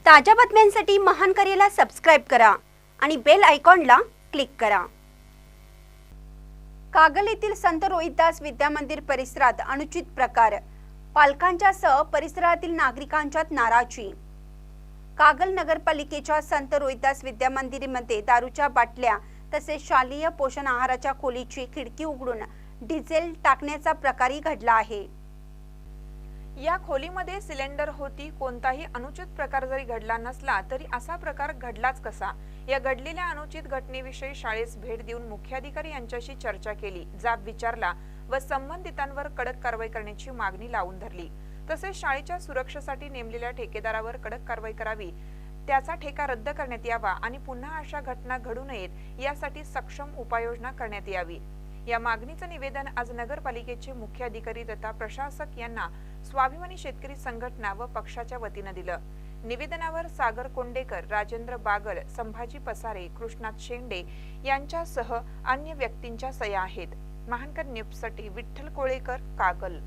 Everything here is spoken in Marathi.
ताज्या बातम्यांसाठी महान करेला सबस्क्राइब करा आणि बेल आयकॉनला क्लिक करा। कागल येथील संत रोहिदास विद्या मंदिर परिसरात अनुचित प्रकार, पालकांच्या सह परिसरातील नागरिकांच्यात नाराजी। कागल नगरपालिकेच्या संत रोहिदास विद्या मंदिरामध्ये दारूच्या बाटल्या तसेच शालेय पोषण आहाराच्या खोलीची खिडकी उघडून डिझेल टाकण्याचा प्रकारही घडला आहे। या खोलीमध्ये सिलेंडर होती। कोणताही अनुचित प्रकार जरी घडला नसला तरी असा प्रकार घडलाच कसा? या घडलेल्या अनुचित घटनेविषयी शाळेस भेट देऊन मुख्याधिकारी यांच्याशी चर्चा केली, जाब विचारला व संबंधितांवर कडक कारवाई करण्याची मागणी लावून धरली। तसेच शाळेच्या सुरक्षेसाठी नेमलेल्या ठेकेदारावर कडक कारवाई करावी, त्याचा ठेका रद्द करण्यात यावा आणि पुन्हा अशा घटना घडू नयेत यासाठी सक्षम उपाययोजना करण्यात यावी। या मागणीचं निवेदन आज नगरपालिकेचे मुख्य अधिकारी तथा प्रशासक यांना स्वाभिमानी शेतकरी संघटना व पक्षाच्या वतीने दिलं। निवेदनावर सागर कोंडेकर, राजेंद्र बागल, संभाजी पसारे, कृष्णात शेंडे यांच्यासह अन्य व्यक्तींच्या सह्या आहेत। महानकर न्यूजसाठी विठ्ठल कोळेकर, कागल।